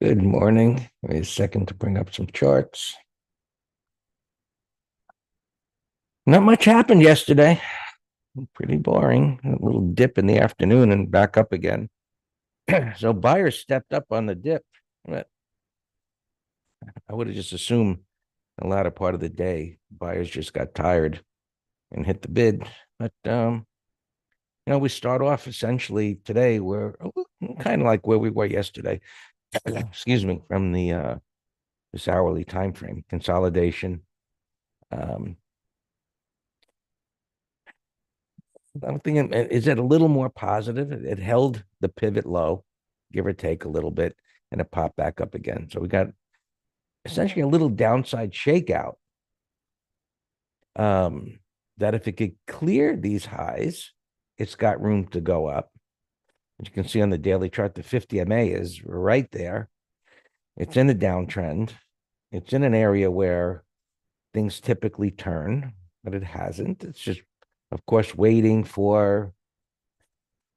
Good morning. Give me a second to bring up some charts. Not much happened yesterday. Pretty boring. A little dip in the afternoon and back up again. So buyers stepped up on the dip. But I would have just assumed the latter part of the day, buyers just got tired and hit the bid. But we start off essentially today where kind of like where we were yesterday. Excuse me, from the this hourly time frame consolidation. Um, I'm thinking, is it a little more positive? It held the pivot low, give or take a little bit, and it popped back up again. So we got essentially a little downside shakeout. Um, that if it could clear these highs, it's got room to go up. As you can see on the daily chart, the 50 MA is right there. It's in a downtrend. It's in an area where things typically turn, but it hasn't. It's just, of course, waiting for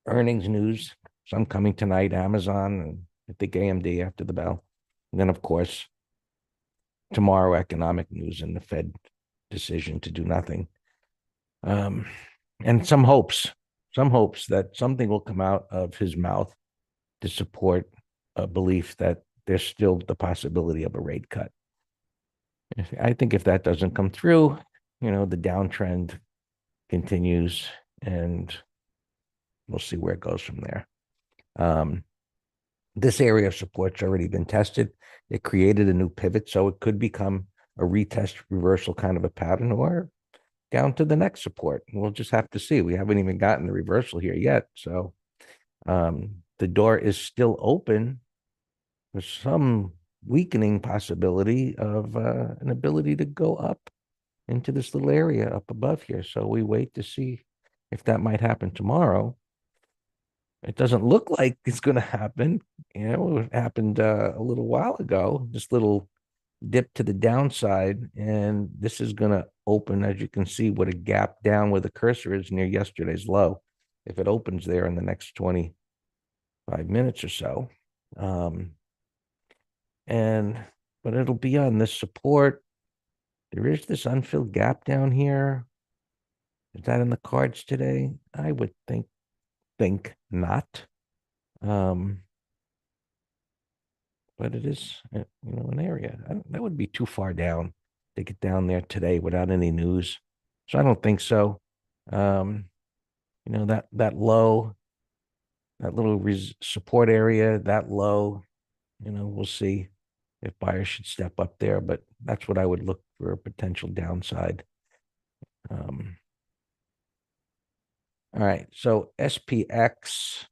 earnings news. Some coming tonight, Amazon, and I think AMD after the bell. And then, of course, tomorrow, economic news and the Fed decision to do nothing. Um, and some hopes that something will come out of his mouth to support a belief that there's still the possibility of a rate cut. I think if that doesn't come through, the downtrend continues and we'll see where it goes from there. This area of support's already been tested. It created a new pivot, so it could become a retest reversal kind of a pattern or down to the next support. We'll just have to see. We haven't even gotten the reversal here yet. So the door is still open for some weakening possibility of an ability to go up into this little area up above here. So we wait to see if that might happen tomorrow. It doesn't look like it's going to happen. It happened a little while ago, this little dip to the downside. And this is going to open, as you can see, with a gap down where the cursor is near yesterday's low. If it opens there in the next 25 minutes or so. But it'll be on this support. There is this unfilled gap down here. Is that in the cards today? I would think not. Um, but it is, an area. That would be too far down to get down there today without any news. So I don't think so. Um, that low, that little support area, that low, we'll see if buyers should step up there, but that's what I would look for a potential downside. All right, so SPX,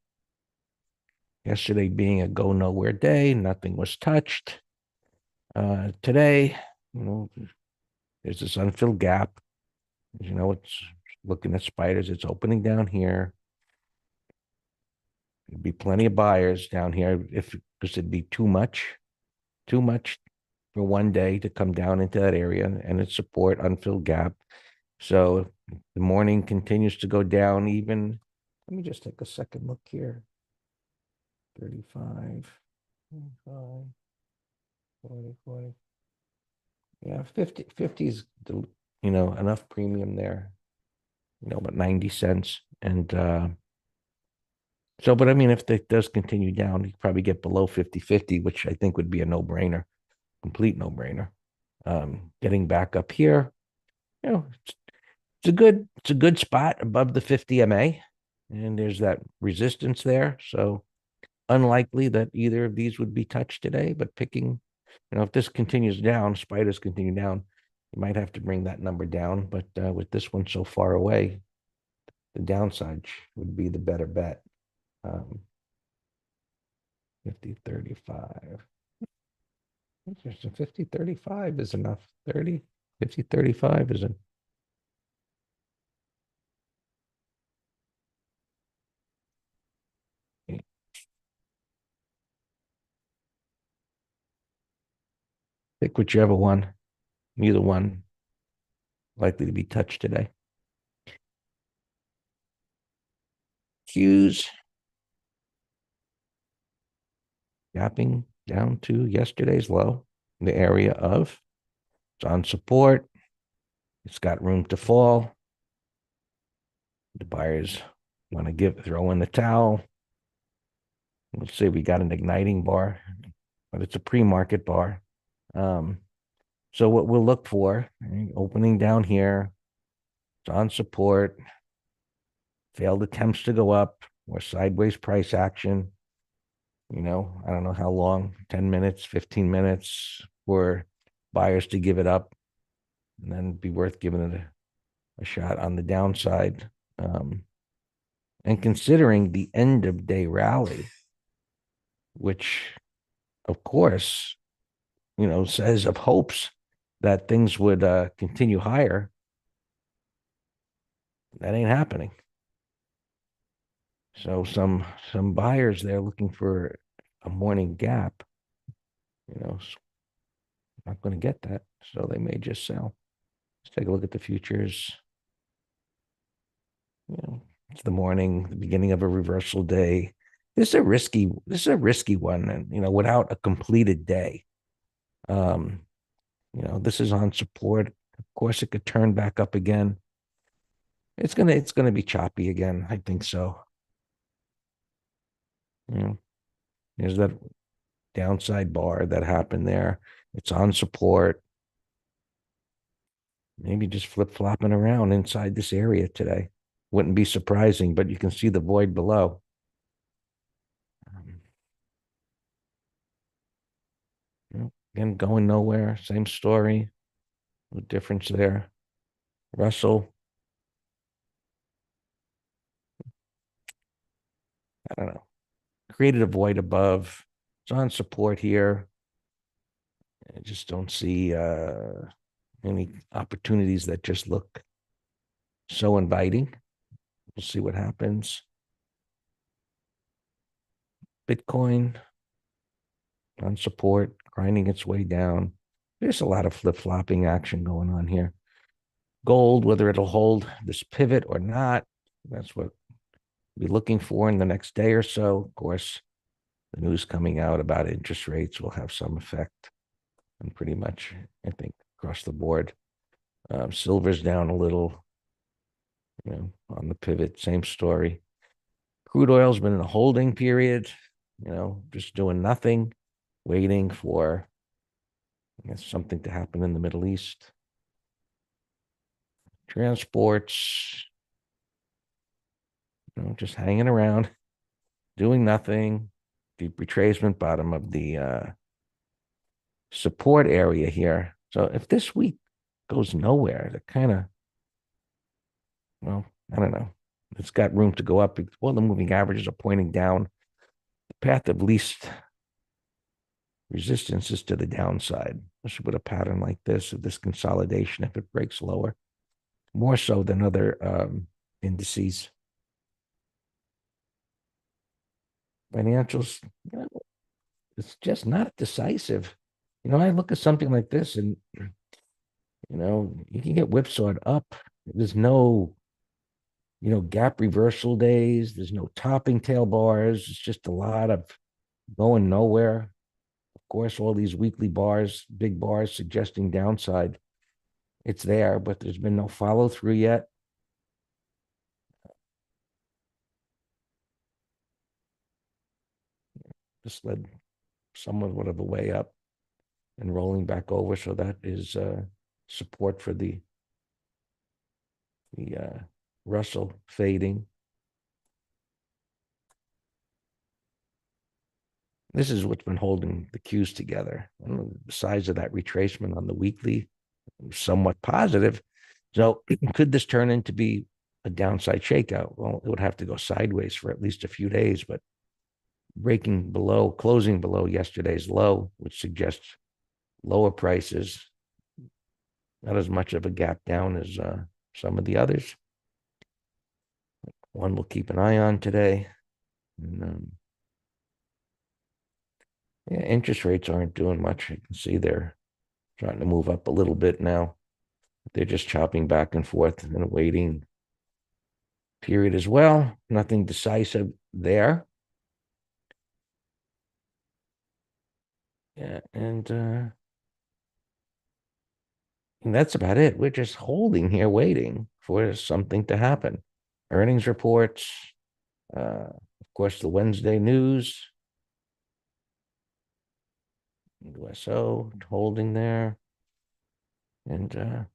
yesterday being a go nowhere day, nothing was touched. Today, there's this unfilled gap. It's looking at spiders. It's opening down here. There'd be plenty of buyers down here because it'd be too much for one day to come down into that area and its support unfilled gap. So the morning continues to go down even. Let me just take a second look here. 35, 45, 40, 40. Yeah, 50 is, enough premium there, about 90 cents. And but I mean, if it does continue down, you probably get below 50.50, which I think would be a no-brainer, complete no-brainer. Getting back up here, it's a good spot above the 50 MA, and there's that resistance there. So unlikely that either of these would be touched today, but picking, if this continues down, spiders continue down, you might have to bring that number down. But with this one so far away, the downside would be the better bet. 50.35. 50.35 is enough. 50.35 is enough. Pick whichever one. Neither one likely to be touched today. Qs. Gapping down to yesterday's low, in the area of, it's on support. It's got room to fall. The buyers want to throw in the towel. Let's say we got an igniting bar, but it's a pre-market bar. Um, so what we'll look for, opening down here, it's on support, failed attempts to go up, or sideways price action. I don't know how long, 10 minutes, 15 minutes for buyers to give it up, and then be worth giving it a shot on the downside. And considering the end of day rally, which of course, says of hopes that things would continue higher, that ain't happening. So some buyers there looking for a morning gap, not going to get that. So they may just sell. Let's take a look at the futures. It's the morning, the beginning of a reversal day. This is a risky one, and without a completed day. This is on support. Of course, it could turn back up again. It's gonna be choppy again. I think so. There's that downside bar that happened there. It's on support. Maybe just flip-flopping around inside this area today. Wouldn't be surprising, but you can see the void below. Again, going nowhere. Same story. No difference there. Russell. I don't know. Created a void above. It's on support here. I just don't see any opportunities that just look so inviting. We'll see what happens. Bitcoin on support, grinding its way down. There's a lot of flip-flopping action going on here. Gold, whether it'll hold this pivot or not, that's what we'll be looking for in the next day or so. Of course, the news coming out about interest rates will have some effect on pretty much, I think, across the board. Silver's down a little, on the pivot, same story. Crude oil's been in a holding period, just doing nothing, waiting for, I guess, something to happen in the Middle East. Transports, just hanging around, doing nothing. Deep retracement, bottom of the support area here. So if this week goes nowhere, that kind of, I don't know. It's got room to go up. Well, the moving averages are pointing down. The path of least resistance is to the downside, especially with a pattern like this, of this consolidation, if it breaks lower, more so than other indices. Financials, it's just not decisive. I look at something like this and, you can get whipsawed up. There's no, gap reversal days. There's no topping tail bars. It's just a lot of going nowhere. Of course, all these weekly bars, big bars suggesting downside. It's there, but there's been no follow through yet. Just led somewhat of a way up and rolling back over. So that is support for the Russell fading. This is what's been holding the cues together. The size of that retracement on the weekly, somewhat positive. So could this turn into be a downside shakeout? Well, it would have to go sideways for at least a few days, but closing below yesterday's low, which suggests lower prices, not as much of a gap down as some of the others. One we'll keep an eye on today. And, interest rates aren't doing much. You can see they're trying to move up a little bit now. They're just chopping back and forth in a waiting period as well. Nothing decisive there. Yeah, and that's about it. We're just holding here, waiting for something to happen. Earnings reports, of course, the Wednesday news, USO holding there. And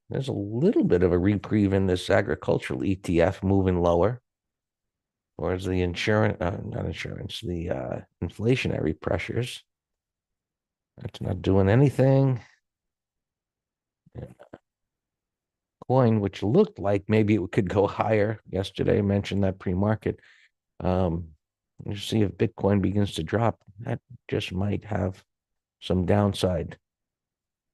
there's a little bit of a reprieve in this agricultural ETF moving lower, whereas the not insurance, the inflationary pressures. That's not doing anything. And coin, which looked like maybe it could go higher yesterday, I mentioned that pre-market. Um, you see if Bitcoin begins to drop, that just might have some downside.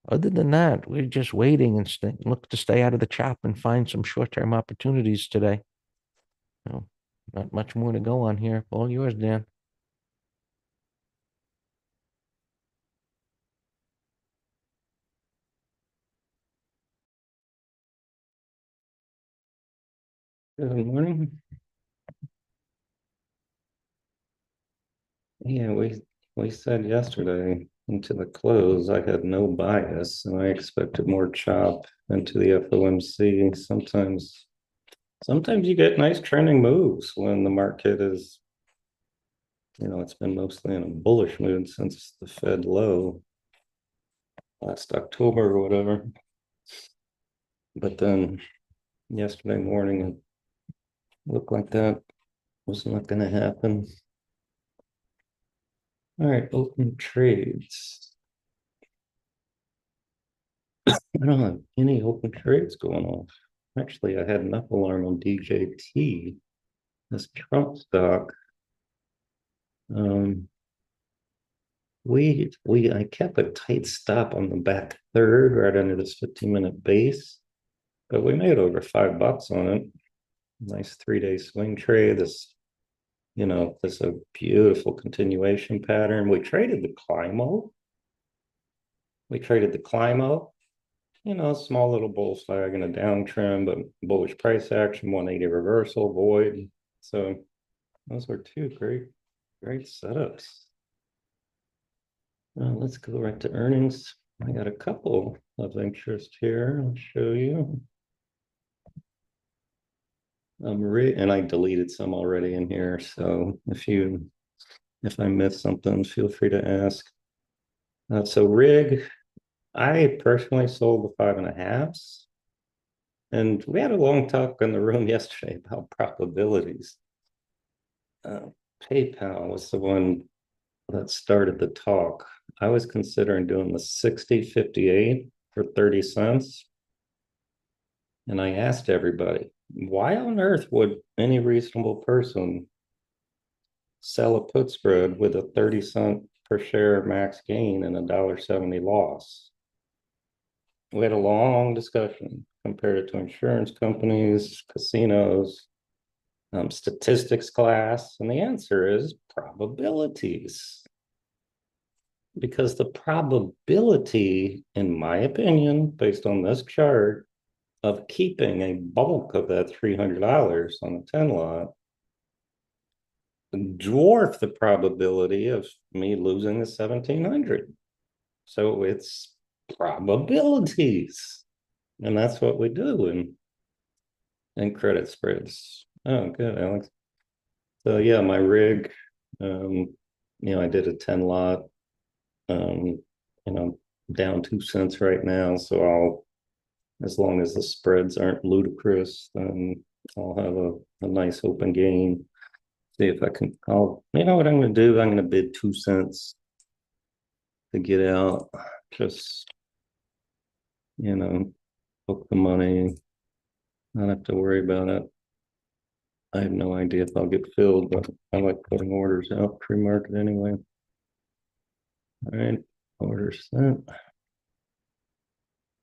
Other than that, we're just waiting and look to stay out of the chop and find some short-term opportunities today. No, not much more to go on here. All yours, Dan. Good morning. Yeah, we said yesterday into the close I had no bias and I expected more chop into the FOMC. Sometimes you get nice trending moves when the market is, it's been mostly in a bullish mood since the Fed low last October or whatever. But then yesterday morning it looked like that was not going to happen. All right, open trades. I don't have any open trades going on. Actually, I had an up alarm on DJT, this Trump stock. Um, I kept a tight stop on the back third right under this 15-minute base, but we made over $5 on it. Nice 3-day swing trade. This a beautiful continuation pattern. We traded the Climo. Small little bull flag and a downtrend, but bullish price action, 180 reversal, void. So those were two great setups. Let's go right to earnings. I got a couple of interest here. I'll show you. And I deleted some already in here. So if I missed something, feel free to ask. So rig, I personally sold the 5.5s. And we had a long talk in the room yesterday about probabilities. PayPal was the one that started the talk. I was considering doing the 60.58 for 30 cents. And I asked everybody, why on earth would any reasonable person sell a put spread with a 30-cent per share max gain and a $1.70 loss? We had a long discussion, compared it to insurance companies, casinos, statistics class, and the answer is probabilities. Because the probability, in my opinion, based on this chart, of keeping a bulk of that $300 on the 10 lot dwarf the probability of me losing the 1700. So it's probabilities. And that's what we do in credit spreads. Oh, good, Alex. So yeah, my rig, I did a 10 lot, um, down 2 cents right now. So as long as the spreads aren't ludicrous, then I'll have a nice open gain. See if I can, you know what I'm going to do? I'm going to bid 2 cents to get out. Just, book the money, not have to worry about it. I have no idea if I'll get filled, but I like putting orders out pre-market anyway. All right, orders sent.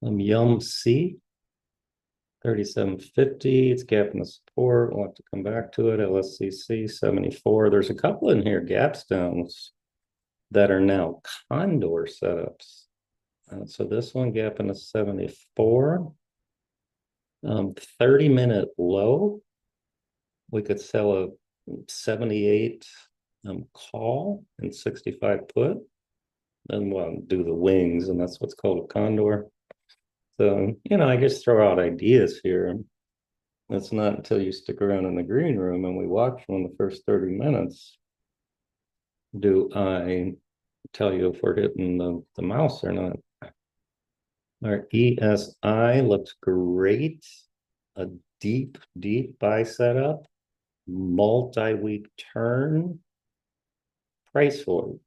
Yum C, 37.50. It's gapping the support. We'll have to come back to it. LSCC 74. There's a couple in here, gaps downs, that are now condor setups. So this one gapping to 74. 30-minute low. We could sell a 78 call and 65 put. Then we'll do the wings, and that's what's called a condor. So, I just throw out ideas here. It's not until you stick around in the green room and we watch them the first 30 minutes do I tell you if we're hitting the mouse or not. Our ESI looks great. A deep, deep buy setup, multi-week turn, price forward.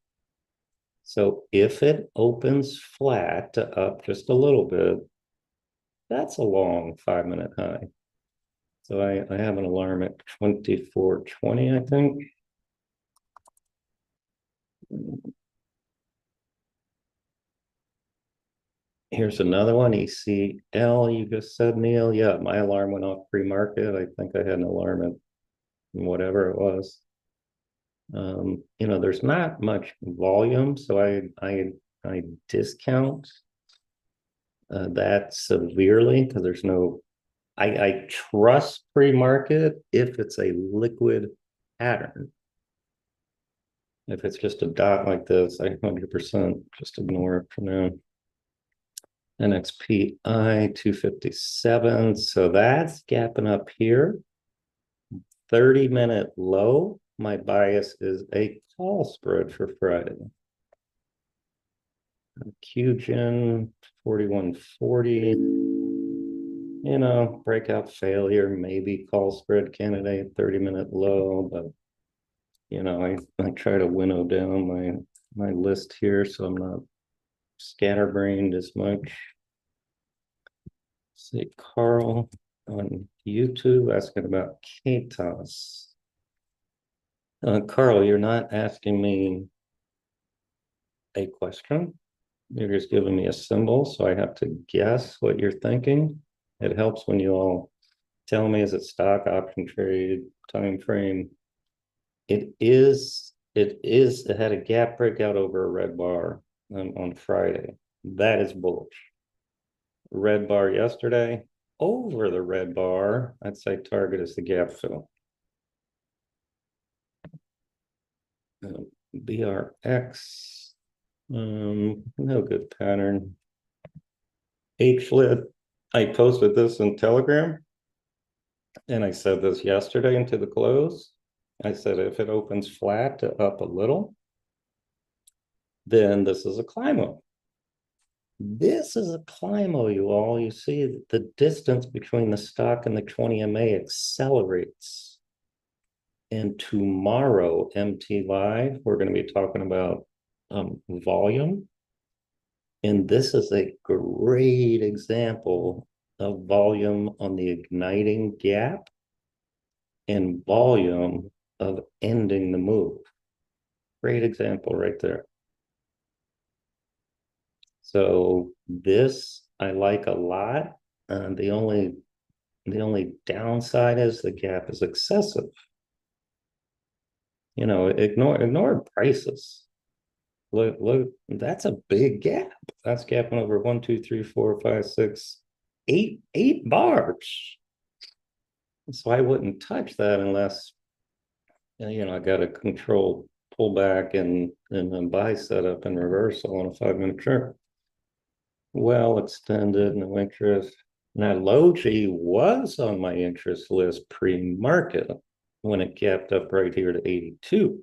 So if it opens flat to up just a little bit, that's a long 5-minute high. So I have an alarm at 24:20, I think. Here's another one, ECL, you just said, Neil. Yeah, my alarm went off pre-market. I think I had an alarm at whatever it was. There's not much volume, so I discount that severely because there's no. I trust pre-market if it's a liquid pattern. If it's just a dot like this, I 100% just ignore it for now. NXPI 257. So that's gapping up here. 30-minute low. My bias is a call spread for Friday. QGen 4140. Breakout failure, maybe call spread candidate, 30-minute low, but I try to winnow down my list here so I'm not scatterbrained as much. See Carl on YouTube asking about KTOS. Carl, you're not asking me a question. You're just giving me a symbol, so I have to guess what you're thinking. It helps when you all tell me, is it stock, option trade, time frame? It had a gap breakout over a red bar on Friday. That is bullish. Red bar yesterday, over the red bar, I'd say target is the gap fill. BRX, no good pattern. HLIT, I posted this in Telegram, and I said this yesterday into the close. I said if it opens flat to up a little, then this is a climb-up. This is a climb-up, you all. You see the distance between the stock and the 20 MA accelerates. And tomorrow, MT Live, we're going to be talking about volume. And this is a great example of volume on the igniting gap and volume of ending the move. Great example right there. So this I like a lot. The only downside is the gap is excessive. Ignore prices. Look, that's a big gap. That's gapping over 1, 2, 3, 4, 5, 6, 8 bars. So I wouldn't touch that unless I got a controlled pullback and then buy setup and reversal on a 5-minute chart. Well extended, no interest. Now Logi was on my interest list pre-market when it gapped up right here to 82.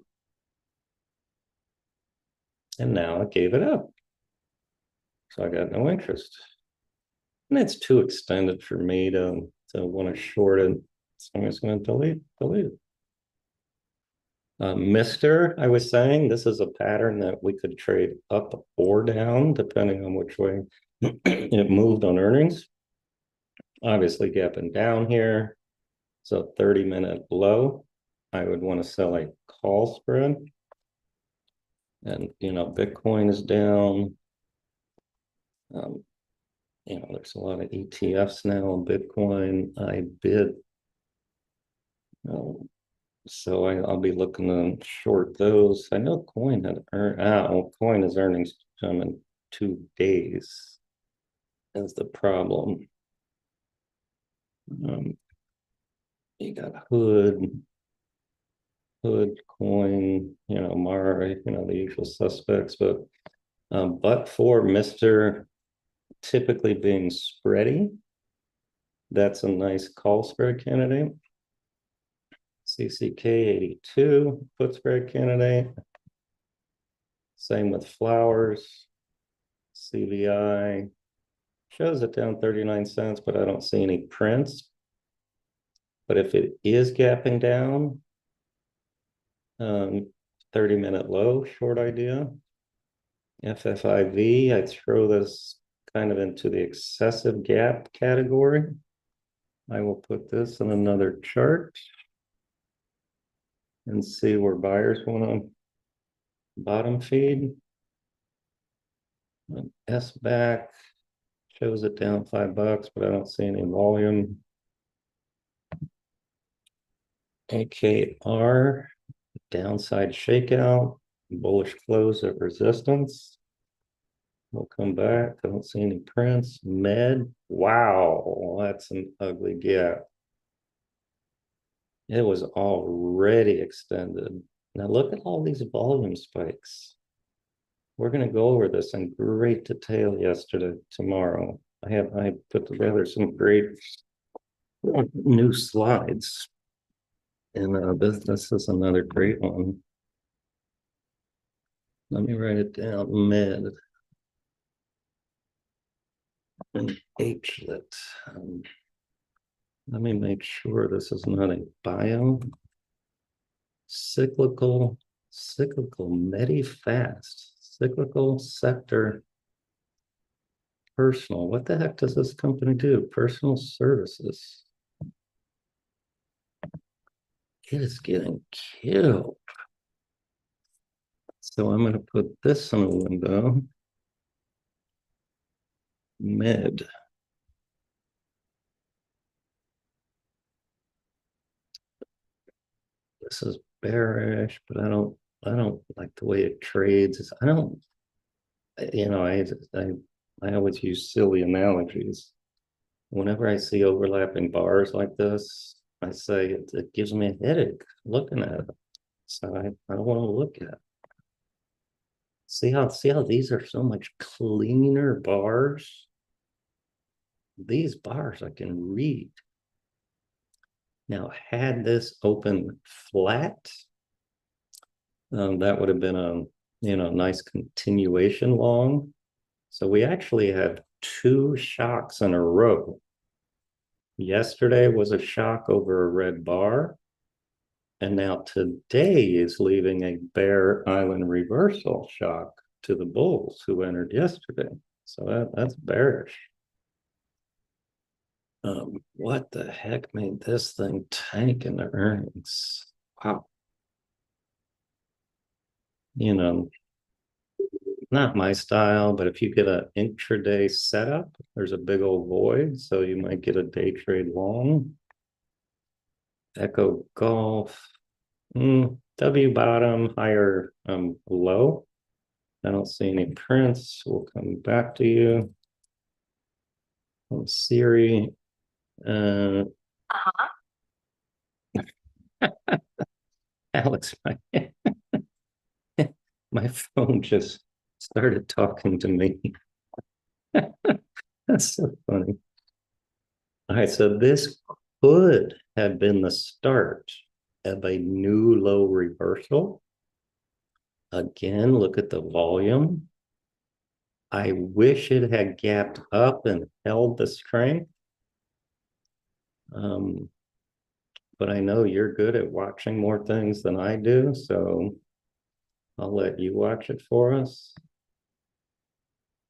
And now it gave it up. So I got no interest. And it's too extended for me to want to short it. So I'm just going to delete it. Mister, I was saying, this is a pattern that we could trade up or down, depending on which way it moved on earnings. Obviously gapping down here. So 30-minute low, I would want to sell a call spread. And, Bitcoin is down. There's a lot of ETFs now on Bitcoin. I bid. So I'll be looking to short those. I know coin had coin is earnings come in 2 days. That's the problem. You got Hood. Hood, Coin, Mara, the usual suspects, but for Mr. typically being spready, that's a nice call spread candidate. CCK 82, put spread candidate. Same with Flowers. CVI shows it down 39 cents, but I don't see any prints. But if it is gapping down, 30-minute low, short idea. FFIV, I throw this kind of into the excessive gap category. I will put this in another chart and see where buyers want to bottom feed. SPX shows it down $5, but I don't see any volume. AKR, downside shakeout, bullish close at resistance. We'll come back. I don't see any prints. Med, wow, that's an ugly gap. It was already extended. Now look at all these volume spikes. We're going to go over this in great detail tomorrow. I put together some great new slides. And this is another great one. Let me write it down. Med and HLIT. Let me make sure this is not a bio. Cyclical Medifast, cyclical sector, personal. What the heck does this company do? Personal services. It is getting killed. So I'm going to put this in a window. Med. This is bearish, but I don't like the way it trades. I always use silly analogies. Whenever I see overlapping bars like this, I say it gives me a headache looking at it. So I don't want to look at it. See how these are so much cleaner bars? These bars I can read. Now, had this open flat, that would have been a nice continuation long. So we actually have two shocks in a row. Yesterday was a shock over a red bar. And now today is leaving a bear island reversal shock to the bulls who entered yesterday. So that's bearish. What the heck made this thing tank in the earnings? Wow. Not my style, but if you get an intraday setup, there's a big old void. So you might get a day trade long. Echo Golf. W bottom, higher low. I don't see any prints. We'll come back to you. Siri. Alex, my phone just started talking to me. That's so funny. All right, so this could have been the start of a new low reversal. Again, look at the volume. I wish it had gapped up and held the strength. But I know you're good at watching more things than I do, so I'll let you watch it for us.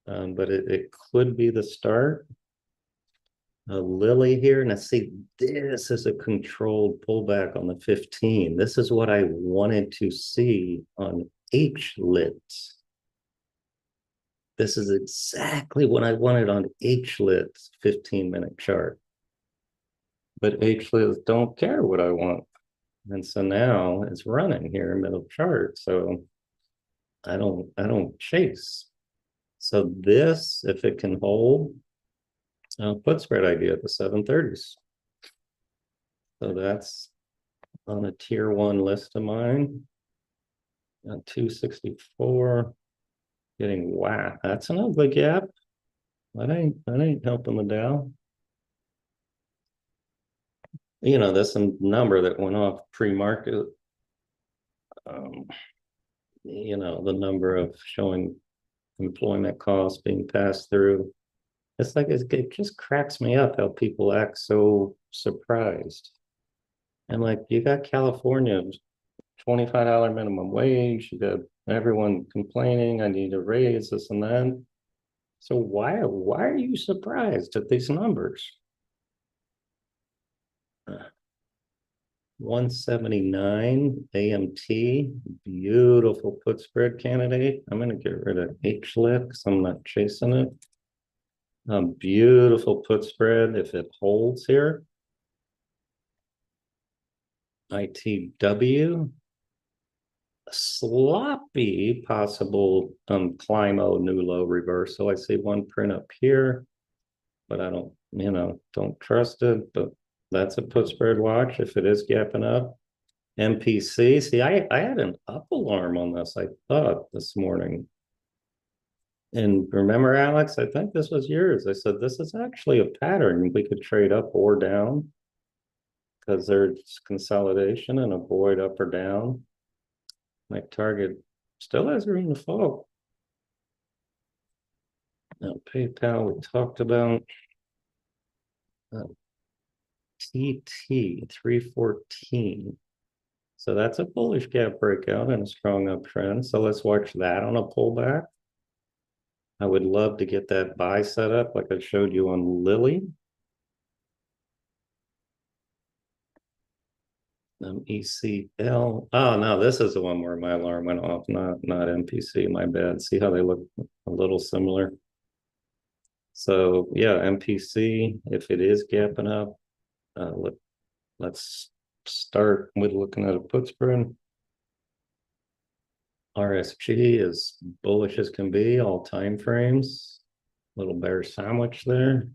But it could be the start. Lily here. Now see, this is a controlled pullback on the 15. This is what I wanted to see on HLIT. This is exactly what I wanted on HLIT's 15-minute chart. But HLIT don't care what I want. And so now it's running here in middle chart. So I don't chase. So this, if it can hold, put spread idea at the 730s. So that's on a tier one list of mine. 264, getting whacked. That's an ugly gap. That ain't helping the Dow. You know, that's a number that went off pre-market. Um, you know, the number of showing employment costs being passed through. It's like it just cracks me up how people act so surprised. And like you got California, $25 minimum wage, you got everyone complaining, I need a raise, this and that. So why are you surprised at these numbers? 179 AMT, beautiful put spread candidate. I'm going to get rid of HLIP because I'm not chasing it. Beautiful put spread if it holds here. ITW, sloppy possible Climo new low reversal. I see one print up here, but I don't, don't trust it. But that's a put spread watch if it is gapping up. MPC. See, I had an up alarm on this, I thought, this morning. And remember, Alex, I think this was yours. I said, this is actually a pattern. We could trade up or down because there's consolidation and avoid up or down. My target still has room to fall. Now, PayPal, we talked about. TT 314. So that's a bullish gap breakout and a strong uptrend. So let's watch that on a pullback. I would love to get that buy set up like I showed you on Lily. ECL. Oh, no, this is the one where my alarm went off, not MPC, my bad. See how they look a little similar? So yeah, MPC, if it is gapping up, let's start with looking at a put spread. RSG is bullish as can be, all time frames. Little bear sandwich there.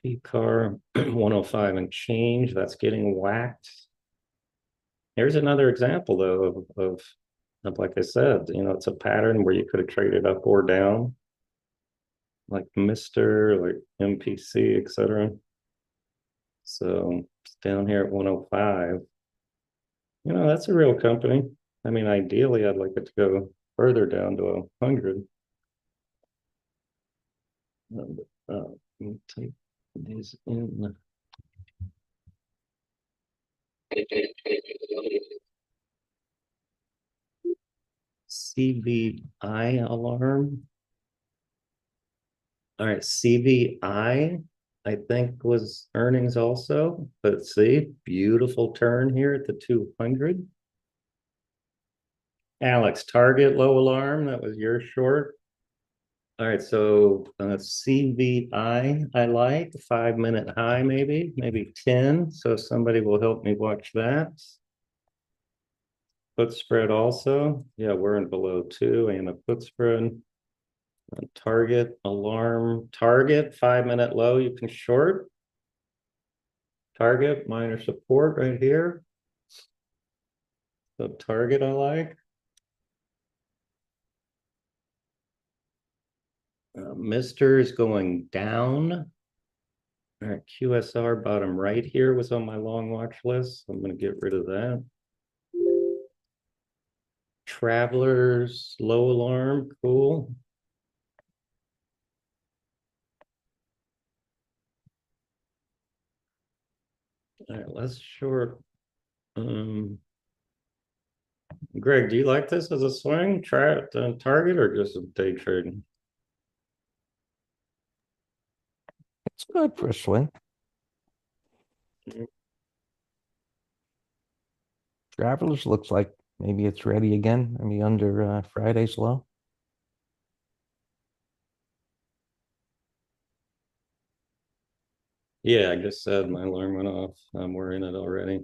PCAR 105 and change, that's getting whacked. Here's another example though of like I said, it's a pattern where you could have traded up or down, like Mr. like MPC, etc. So it's down here at 105. That's a real company. I mean, ideally, I'd like it to go further down to 100. Let me take these in. CVI alarm. All right, CVI, I think was earnings also. But see, beautiful turn here at the 200. Alex, target low alarm, that was your short. All right, so CVI, I like 5-minute high, maybe 10. So somebody will help me watch that. Put spread also. Yeah, we're in below 2 and a put spread. Target, alarm, target, 5-minute low, you can short. Target, minor support right here. So target I like. Mr. is going down. All right, QSR bottom right here was on my long watch list. I'm going to get rid of that. Travelers, low alarm, cool. All right, let's short. Greg, do you like this as a swing target or just a day trading? It's good for a swing. Travelers looks like maybe it's ready again. I mean, under Friday's low. Yeah, I just said my alarm went off. We're in it already.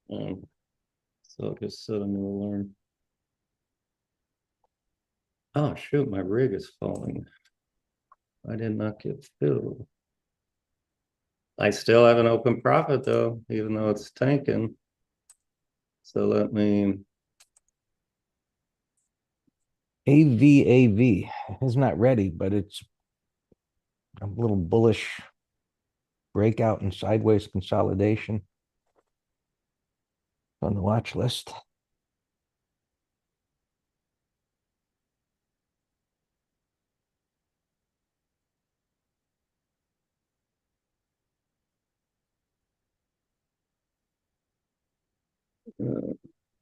So I'll just set a new alarm. Oh, shoot, my rig is falling. I did not get filled. I still have an open profit though, even though it's tanking. So let me, AVAV is not ready, but it's a little bullish breakout and sideways consolidation on the watch list.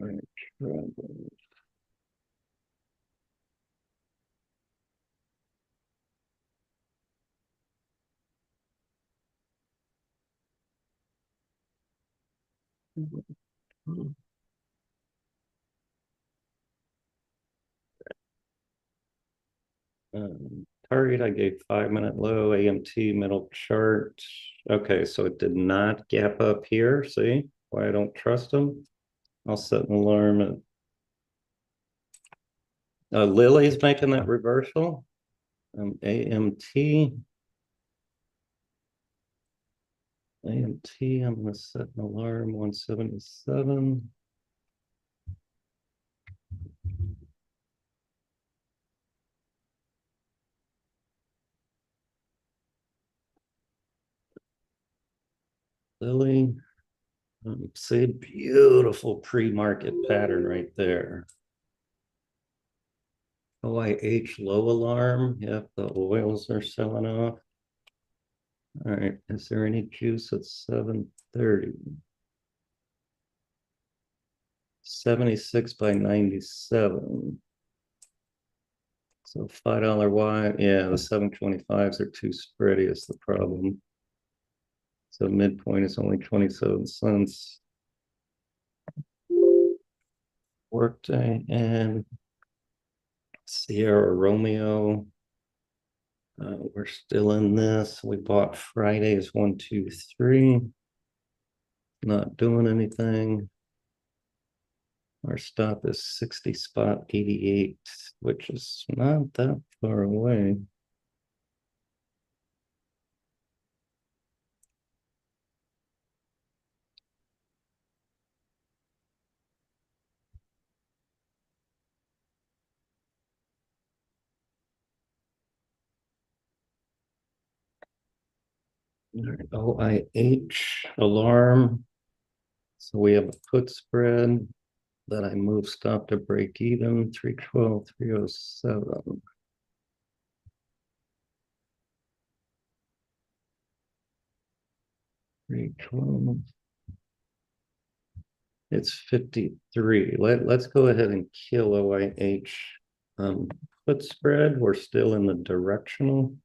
right, target, I gave 5-minute low, AMT middle chart. Okay, so it did not gap up here. See why I don't trust them? I'll set an alarm at Lily's making that reversal. AMT. AMT, I'm gonna set an alarm 177. Lily. See, beautiful pre-market pattern right there. OIH low alarm. Yep, the oils are selling off. All right, is there any juice at 730? 76 by 97. So $5 wide. Yeah, the 725s are too spready is the problem. So midpoint is only 27 cents. Workday and Sierra Romeo. We're still in this. We bought Fridays 1, 2, 3. Not doing anything. Our stop is 60 spot 88, which is not that far away. OIH alarm. So we have a put spread that I move stop to break even 312, 307. 312. It's 53. Let's go ahead and kill OIH. Put spread. We're still in the directional.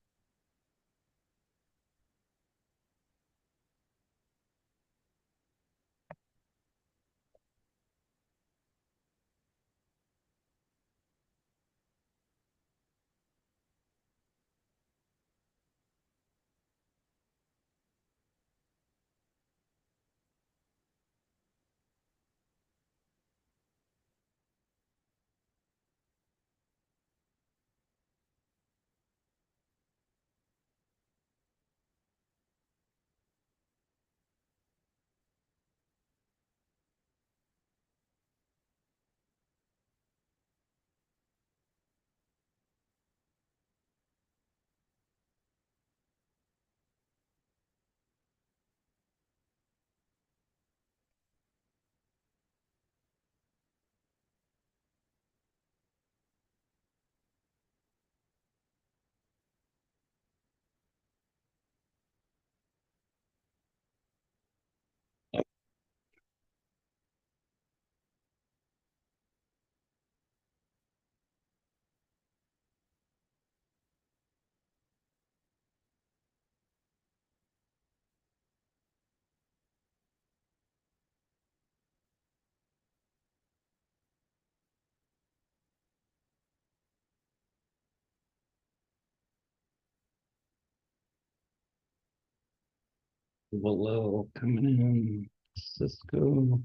Below coming in. Cisco.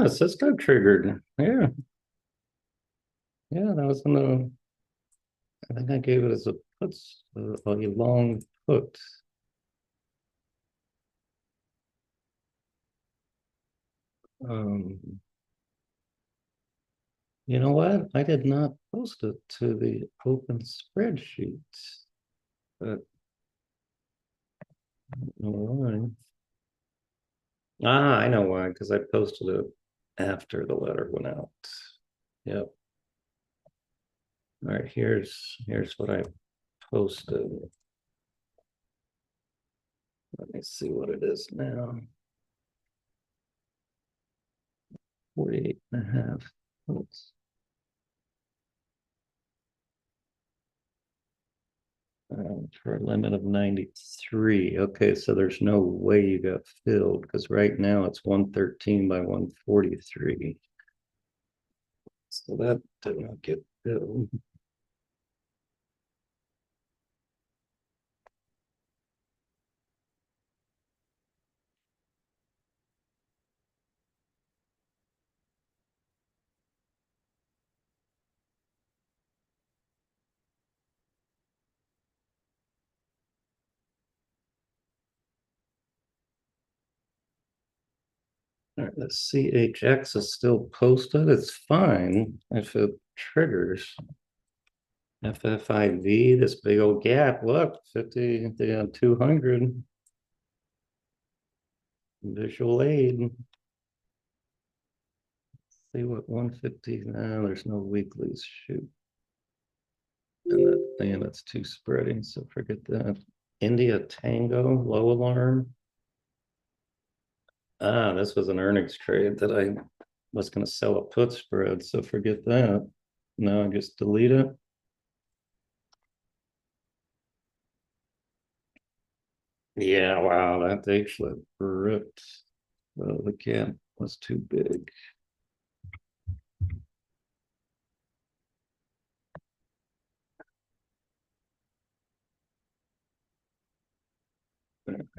Cisco triggered. Yeah. Yeah, that was in the, I think I gave it as a puts a long put. Um, you know what? I did not post it to the open spreadsheet, but I don't know why. Ah, I know why, because I posted it after the letter went out. Yep. All right, here's what I posted. Let me see what it is now. 48 and a half. Oops. For a limit of 93. Okay, so there's no way you got filled because right now it's 113 by 143. So that did not get filled. All right, the CHX is still posted. It's fine if it triggers. FFIV, this big old gap. Look, 50, 200. Visual aid. See what 150. No, there's no weeklies. Shoot. And that's too spreading, so forget that. India Tango, low alarm. Ah, this was an earnings trade that I was going to sell a put spread, so forget that. No, I just delete it. Yeah, wow, that actually ripped. Well, the gap was too big.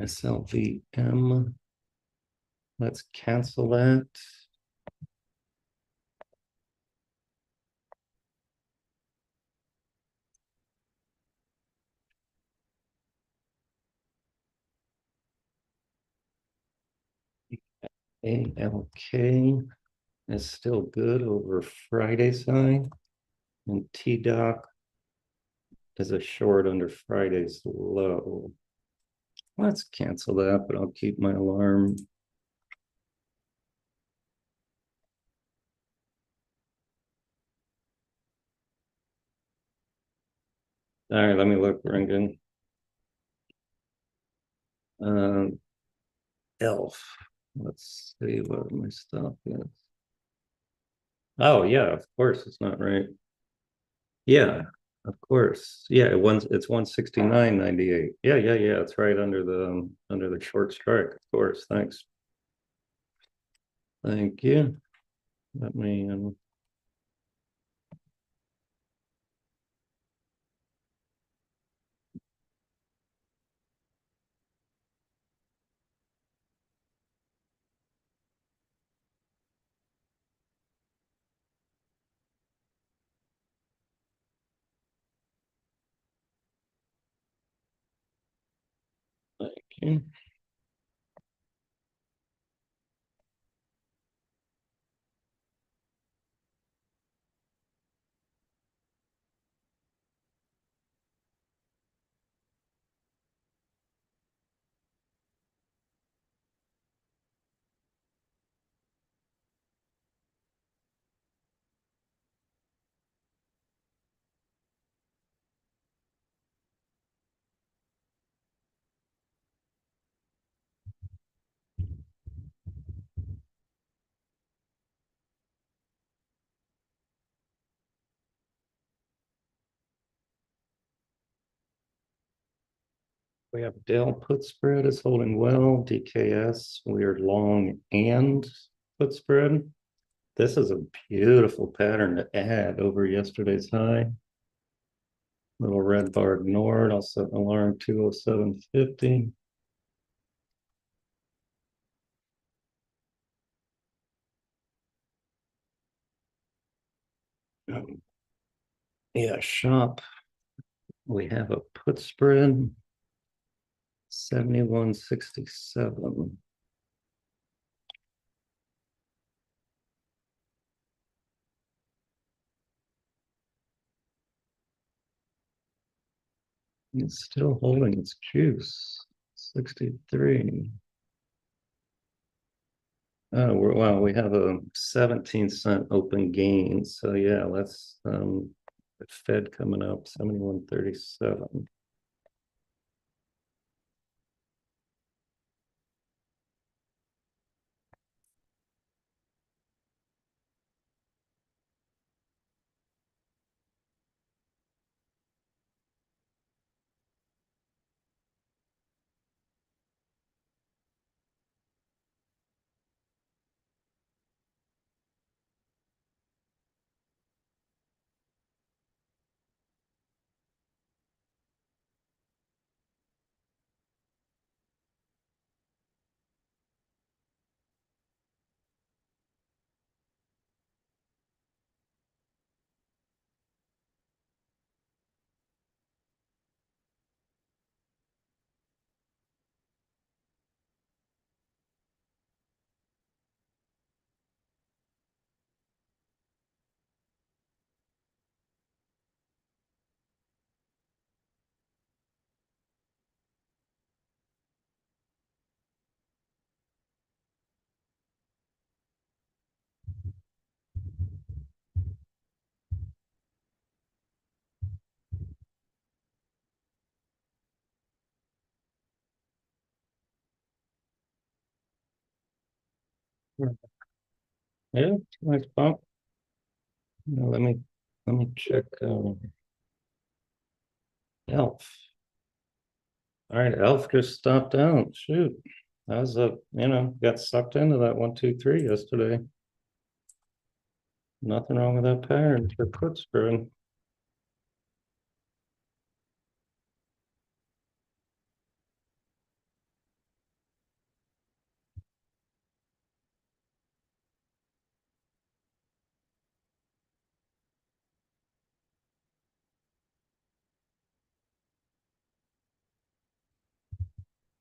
SLVM. Let's cancel that. ALK is still good over Friday's high. And TDOC is a short under Friday's low. Let's cancel that, but I'll keep my alarm. All right, let me look, Brendan. ELF. Let's see what my stop is. Oh yeah, of course it's not right. Yeah, of course. Yeah, it's 169.98. Yeah. It's right under the short strike. Of course. Thanks. Thank you. Let me thank you. We have Dell put spread is holding well. DKS, we are long and put spread. This is a beautiful pattern to add over yesterday's high. Little red bar ignored. I'll set an alarm 207.50. Yeah, shop. We have a put spread. 71.67. It's still holding its juice. 63. Oh, wow, we have a 17-cent open gain. So yeah, let's the Fed coming up 71.37. Yeah, nice bump. Now, let me check Elf. All right, Elf just stopped out. Shoot. That was got sucked into that 1, 2, 3 yesterday. Nothing wrong with that pattern for put spread.